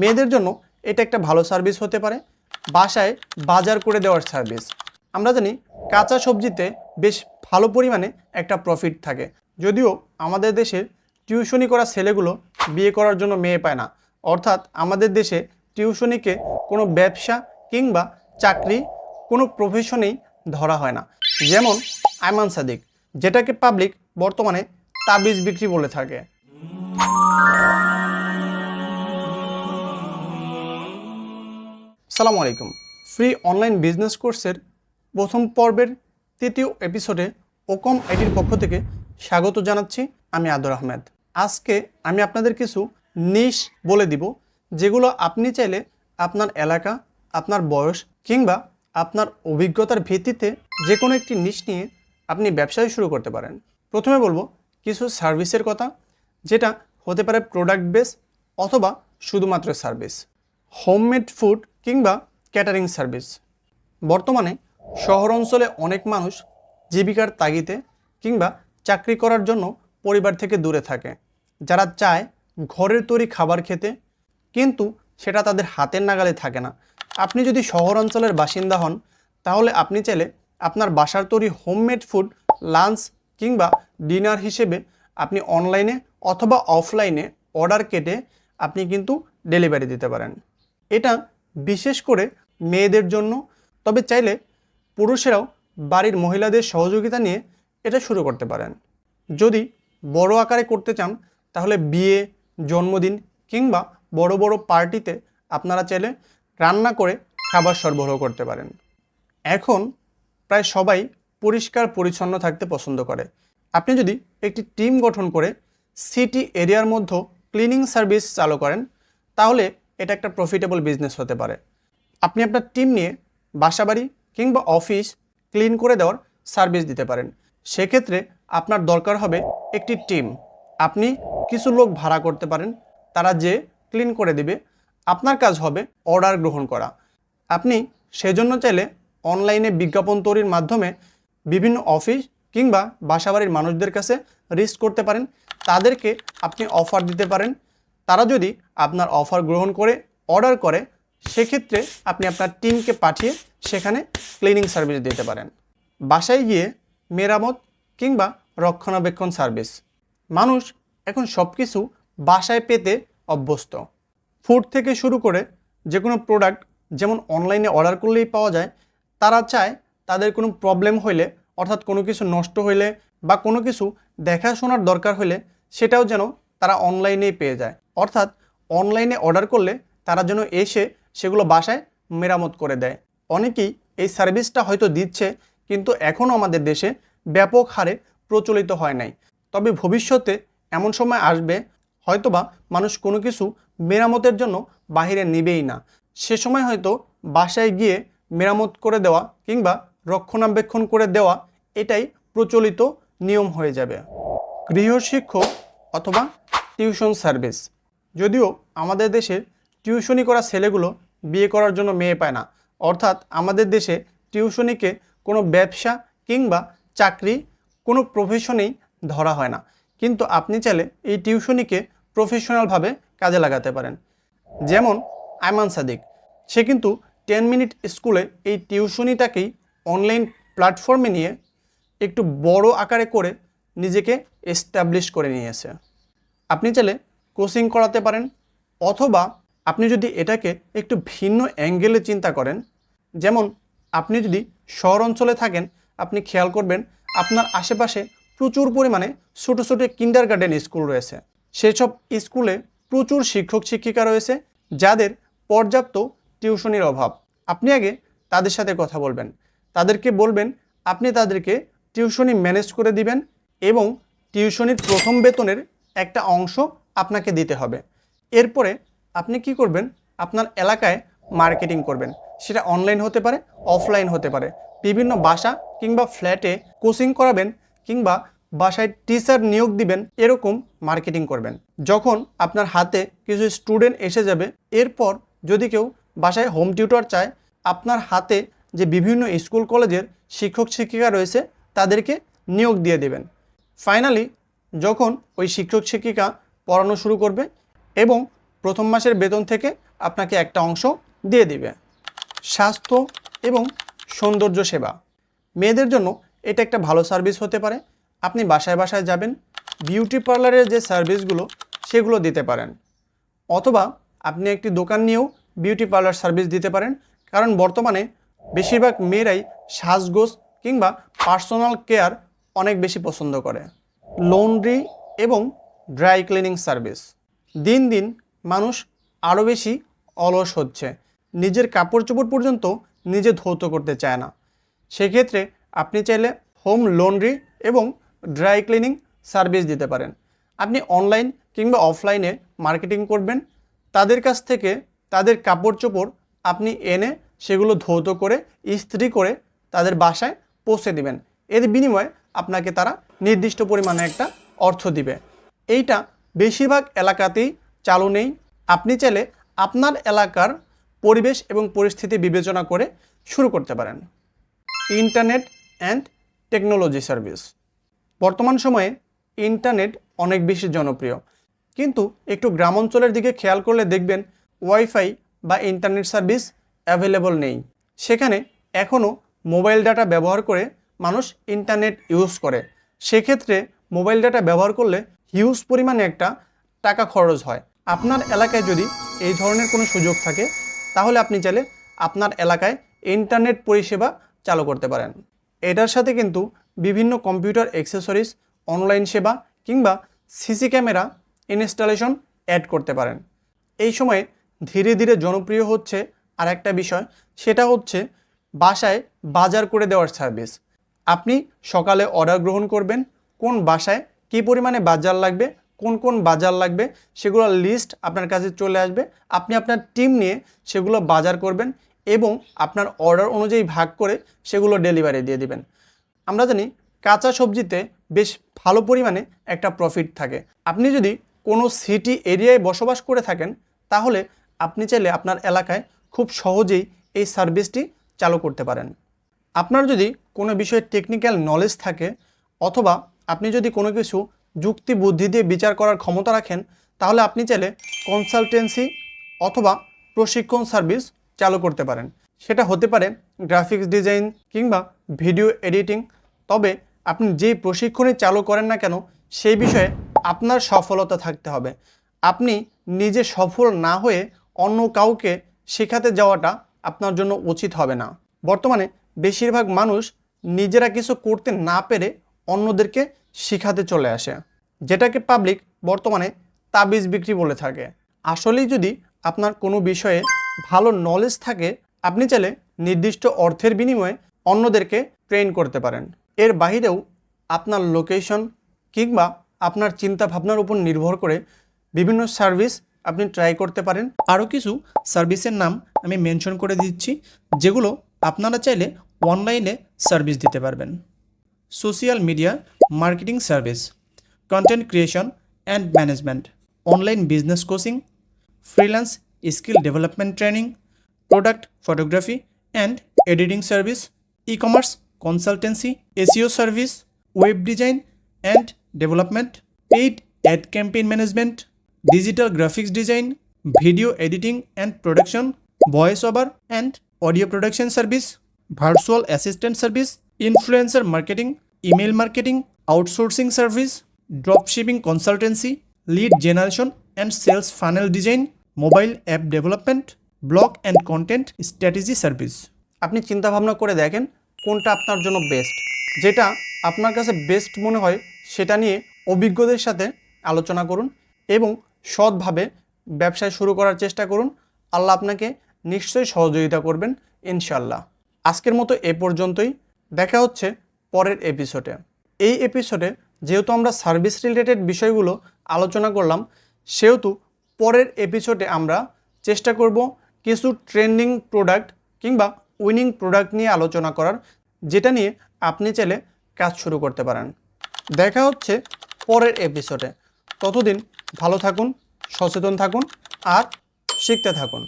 মেয়েদের জন্য এটা একটা ভালো সার্ভিস হতে পারে, বাসায় বাজার করে দেওয়ার সার্ভিস। আমরা জানি কাঁচা সবজিতে বেশ ভালো পরিমাণে একটা প্রফিট থাকে, যদিও আমাদের দেশের টিউশনি করা ছেলেগুলো বিয়ে করার জন্য মেয়ে পায় না। অর্থাৎ আমাদের দেশে টিউশনিকে কোনো ব্যবসা কিংবা চাকরি, কোনো প্রফেশনেই ধরা হয় না। যেমন আয়মান সাদিক, যেটাকে পাবলিক বর্তমানে তাবিজ বিক্রি বলে থাকে। আসসালামু আলাইকুম। ফ্রি অনলাইন বিজনেস কোর্সের প্রথম পর্বের তৃতীয় এপিসোডে ওকম আইটির পক্ষ থেকে স্বাগত জানাচ্ছি। আমি আদর আহমেদ। আজকে আমি আপনাদের কিছু নিশ বলে দিব, যেগুলো আপনি চাইলে আপনার এলাকা, আপনার বয়স কিংবা আপনার অভিজ্ঞতার ভিত্তিতে যে কোনো একটি নিশ নিয়ে আপনি ব্যবসায় শুরু করতে পারেন। প্রথমে বলবো কিছু সার্ভিসের কথা, যেটা হতে পারে প্রোডাক্ট বেস অথবা শুধুমাত্র সার্ভিস। হোমমেড ফুড কিংবা ক্যাটারিং সার্ভিস। বর্তমানে শহর অঞ্চলে অনেক মানুষ জীবিকার তাগিদে কিংবা চাকরি করার জন্য পরিবার থেকে দূরে থাকে, যারা চায় ঘরের তৈরি খাবার খেতে, কিন্তু সেটা তাদের হাতের নাগালে থাকে না। আপনি যদি শহর অঞ্চলের বাসিন্দা হন, তাহলে আপনি চাইলে আপনার বাসার তৈরি হোমমেড ফুড লাঞ্চ কিংবা ডিনার হিসেবে আপনি অনলাইনে অথবা অফলাইনে অর্ডার কেটে আপনি কিন্তু ডেলিভারি দিতে পারেন। এটা বিশেষ করে মেয়েদের জন্য, তবে চাইলে পুরুষেরাও বাড়ির মহিলাদের সহযোগিতা নিয়ে এটা শুরু করতে পারেন। যদি বড় আকারে করতে চান, তাহলে বিয়ে, জন্মদিন কিংবা বড় বড় পার্টিতে আপনারা চাইলে রান্না করে খাবার সরবরাহ করতে পারেন। এখন প্রায় সবাই পরিষ্কার পরিচ্ছন্ন থাকতে পছন্দ করে। আপনি যদি একটি টিম গঠন করে সিটি এরিয়ার মধ্যে ক্লিনিং সার্ভিস চালু করেন, তাহলে এটা একটা প্রফিটেবল বিজনেস হতে পারে। আপনি আপনার টিম নিয়ে বাসাবাড়ি কিংবা অফিস ক্লিন করে দেওয়ার সার্ভিস দিতে পারেন। সেক্ষেত্রে আপনার দরকার হবে একটি টিম। আপনি কিছু লোক ভাড়া করতে পারেন, তারা যে ক্লিন করে দিবে। আপনার কাজ হবে অর্ডার গ্রহণ করা। আপনি সেজন্য চাইলে অনলাইনে বিজ্ঞাপন তৈরির মাধ্যমে বিভিন্ন অফিস কিংবা বাসাবাড়ির মানুষদের কাছে রিচ করতে পারেন। তাদেরকে আপনি অফার দিতে পারেন। তারা যদি আপনার অফার গ্রহণ করে অর্ডার করে, সেক্ষেত্রে আপনি আপনার টিমকে পাঠিয়ে সেখানে ক্লিনিং সার্ভিস দিতে পারেন। বাসায় গিয়ে মেরামত কিংবা রক্ষণাবেক্ষণ সার্ভিস। মানুষ এখন সব কিছু বাসায় পেতে অভ্যস্ত। ফুড থেকে শুরু করে যে কোনো প্রোডাক্ট যেমন অনলাইনে অর্ডার করলেই পাওয়া যায়। তারা চায় তাদের কোনো প্রবলেম হইলে, অর্থাৎ কোনো কিছু নষ্ট হইলে বা কোনো কিছু দেখাশোনার দরকার হইলে, সেটাও যেন তারা অনলাইনেই পেয়ে যায়। অর্থাৎ অনলাইনে অর্ডার করলে তারা যেন এসে সেগুলো বাসায় মেরামত করে দেয়। অনেকেই এই সার্ভিসটা হয়তো দিচ্ছে, কিন্তু এখনও আমাদের দেশে ব্যাপক হারে প্রচলিত হয় নাই। তবে ভবিষ্যতে এমন সময় আসবে, হয়তোবা মানুষ কোনো কিছু মেরামতের জন্য বাহিরে নেবেই না। সে সময় হয়তো বাসায় গিয়ে মেরামত করে দেওয়া কিংবা রক্ষণাবেক্ষণ করে দেওয়া এটাই প্রচলিত নিয়ম হয়ে যাবে। গৃহশিক্ষক অথবা টিউশন সার্ভিস। যদিও আমাদের দেশে টিউশনি করা ছেলেগুলো বিয়ে করার জন্য মেয়ে পায় না। অর্থাৎ আমাদের দেশে টিউশনিকে কোনো ব্যবসা কিংবা চাকরি, কোনো প্রফেশনেই ধরা হয় না, কিন্তু আপনি চাইলে এই টিউশনিকে প্রফেশনালভাবে কাজে লাগাতে পারেন। যেমন আয়মান সাদিক, সে কিন্তু 10 মিনিট স্কুলে এই টিউশনিটাকেই অনলাইন প্ল্যাটফর্মে নিয়ে একটু বড় আকারে করে নিজেকে এস্টাবলিশ করে নিয়েছে। আপনি চাইলে কোচিং করাতে পারেন, অথবা আপনি যদি এটাকে একটু ভিন্ন অ্যাঙ্গেলে চিন্তা করেন, যেমন আপনি যদি শহর অঞ্চলে থাকেন, আপনি খেয়াল করবেন আপনার আশেপাশে প্রচুর পরিমাণে ছোটো ছোটো কিন্ডারগার্টেন স্কুল রয়েছে। সেসব স্কুলে প্রচুর শিক্ষক শিক্ষিকা রয়েছে যাদের পর্যাপ্ত টিউশনির অভাব। আপনি আগে তাদের সাথে কথা বলবেন, তাদেরকে বলবেন আপনি তাদেরকে টিউশনি ম্যানেজ করে দিবেন এবং টিউশনির প্রথম বেতনের একটা অংশ আপনাকে দিতে হবে। এরপরে আপনি কি করবেন, আপনার এলাকায় মার্কেটিং করবেন। সেটা অনলাইন হতে পারে, অফলাইন হতে পারে। বিভিন্ন বাসা কিংবা ফ্ল্যাটে কোচিং করাবেন কিংবা বাসায় টিচার নিয়োগ দিবেন, এরকম মার্কেটিং করবেন। যখন আপনার হাতে কিছু স্টুডেন্ট এসে যাবে, এরপর যদি কেউ বাসায় হোম টিউটর চায়, আপনার হাতে যে বিভিন্ন স্কুল কলেজের শিক্ষক শিক্ষিকা রয়েছে তাদেরকে নিয়োগ দিয়ে দেবেন। ফাইনালি যখন ওই শিক্ষক শিক্ষিকা পড়ানো শুরু করবে এবং প্রথম মাসের বেতন থেকে আপনাকে একটা অংশ দিয়ে দিবে। স্বাস্থ্য এবং সৌন্দর্য সেবা, মেয়েদের জন্য এটা একটা ভালো সার্ভিস হতে পারে। আপনি বাসায় বাসায় যাবেন, বিউটি পার্লারের যে সার্ভিসগুলো সেগুলো দিতে পারেন, অথবা আপনি একটি দোকান নিয়েও বিউটি পার্লার সার্ভিস দিতে পারেন। কারণ বর্তমানে বেশিরভাগ মেয়েরাই সাজগোজ কিংবা পার্সোনাল কেয়ার অনেক বেশি পছন্দ করে। লন্ড্রি এবং ড্রাই ক্লিনিং সার্ভিস, দিন দিন মানুষ আরও বেশি অলস হচ্ছে, নিজের কাপড় চোপড় পর্যন্ত নিজে ধৌত করতে চায় না। সেক্ষেত্রে আপনি চাইলে হোম লন্ড্রি এবং ড্রাই ক্লিনিং সার্ভিস দিতে পারেন। আপনি অনলাইন কিংবা অফলাইনে মার্কেটিং করবেন, তাদের কাছ থেকে তাদের কাপড় চোপড় আপনি এনে সেগুলো ধৌত করে ইস্ত্রি করে তাদের বাসায় পৌঁছে দিবেন। এর বিনিময়ে আপনাকে তারা নির্দিষ্ট পরিমাণে একটা অর্থ দিবে। এইটা বেশিরভাগ এলাকাতেই চালু নেই। আপনি চাইলে আপনার এলাকার পরিবেশ এবং পরিস্থিতি বিবেচনা করে শুরু করতে পারেন। ইন্টারনেট অ্যান্ড টেকনোলজি সার্ভিস, বর্তমান সময়ে ইন্টারনেট অনেক বেশি জনপ্রিয়, কিন্তু একটু গ্রাম অঞ্চলের দিকে খেয়াল করলে দেখবেন ওয়াইফাই বা ইন্টারনেট সার্ভিস অ্যাভেলেবল নেই। সেখানে এখনও মোবাইল ডাটা ব্যবহার করে মানুষ ইন্টারনেট ইউজ করে। সেক্ষেত্রে মোবাইল ডাটা ব্যবহার করলে হিউজ পরিমাণে একটা টাকা খরচ হয়। আপনার এলাকায় যদি এই ধরনের কোনো সুযোগ থাকে তাহলে আপনি চাইলে আপনার এলাকায় ইন্টারনেট পরিষেবা চালু করতে পারেন। এটার সাথে কিন্তু বিভিন্ন কম্পিউটার অ্যাক্সেসরিজ, অনলাইন সেবা কিংবা সিসি ক্যামেরা ইনস্টলেশন অ্যাড করতে পারেন। এই সময়ে ধীরে ধীরে জনপ্রিয় হচ্ছে আর একটা বিষয়, সেটা হচ্ছে বাসায় বাজার করে দেওয়ার সার্ভিস। আপনি সকালে অর্ডার গ্রহণ করবেন, কোন বাসায় কী পরিমাণে বাজার লাগবে, কোন কোন বাজার লাগবে সেগুলোর লিস্ট আপনার কাছে চলে আসবে। আপনি আপনার টিম নিয়ে সেগুলো বাজার করবেন এবং আপনার অর্ডার অনুযায়ী ভাগ করে সেগুলো ডেলিভারি দিয়ে দিবেন। আমরা জানি কাঁচা সবজিতে বেশ ভালো পরিমাণে একটা প্রফিট থাকে। আপনি যদি কোনো সিটি এরিয়ায় বসবাস করে থাকেন তাহলে আপনি চাইলে আপনার এলাকায় খুব সহজেই এই সার্ভিসটি চালু করতে পারেন। আপনার যদি কোনো বিষয়ে টেকনিক্যাল নলেজ থাকে অথবা আপনি যদি কোনো কিছু যুক্তি বুদ্ধি দিয়ে বিচার করার ক্ষমতা রাখেন তাহলে আপনি চাইলে কনসালটেন্সি অথবা প্রশিক্ষণ সার্ভিস চালু করতে পারেন। সেটা হতে পারে গ্রাফিক্স ডিজাইন কিংবা ভিডিও এডিটিং। তবে আপনি যেই প্রশিক্ষণই চালু করেন না কেন সেই বিষয়ে আপনার সফলতা থাকতে হবে। আপনি নিজে সফল না হয়ে অন্য কাউকে শেখাতে যাওয়াটা আপনার জন্য উচিত হবে না। বর্তমানে বেশিরভাগ মানুষ নিজেরা কিছু করতে না পেরে অন্যদেরকে শেখাতে চলে আসে, যেটাকে পাবলিক বর্তমানে তাবিজ বিক্রি বলে থাকে। আসলেই যদি আপনার কোনো বিষয়ে ভালো নলেজ থাকে আপনি চাইলে নির্দিষ্ট অর্থের বিনিময়ে অন্যদেরকে ট্রেন করতে পারেন। এর বাহিরেও আপনার লোকেশন কিংবা আপনার চিন্তা ভাবনার উপর নির্ভর করে বিভিন্ন সার্ভিস আপনি ট্রাই করতে পারেন। আরও কিছু সার্ভিসের নাম আমি মেনশন করে দিচ্ছি যেগুলো আপনারা চাইলে অনলাইনে সার্ভিস দিতে পারবেন। Social media marketing service, content creation and management, online business coaching, freelance skill development training, product photography and editing service, e-commerce consultancy, SEO service, web design and development, paid ad campaign management, digital graphics design, video editing and production, voice over and audio production service, virtual assistant service, influencer marketing, email marketing, outsourcing service, drop shipping consultancy, lead generation and sales funnel design, mobile app development, blog and content strategy service. আপনি চিন্তা ভাবনা করে দেখেন কোনটা আপনার জন্য best. যেটা আপনার কাছে বেস্ট মনে হয় সেটা নিয়ে অভিজ্ঞদের সাথে আলোচনা করুন এবং সৎভাবে ব্যবসায় শুরু করার চেষ্টা করুন। আল্লাহ আপনাকে নিশ্চয়ই সহযোগিতা করবেন ইনশাল্লাহ। আজকের মতো এ পর্যন্তই, দেখা হচ্ছে পরের এপিসোডে। এই এপিসোডে যেহেতু আমরা সার্ভিস রিলেটেড বিষয়গুলো আলোচনা করলাম সেহেতু পরের এপিসোডে আমরা চেষ্টা করব কিছু ট্রেন্ডিং প্রোডাক্ট কিংবা উইনিং প্রোডাক্ট নিয়ে আলোচনা করার, যেটা নিয়ে আপনি চাইলে কাজ শুরু করতে পারেন। দেখা হচ্ছে পরের এপিসোডে। ততদিন ভালো থাকুন, সচেতন থাকুন আর শিখতে থাকুন।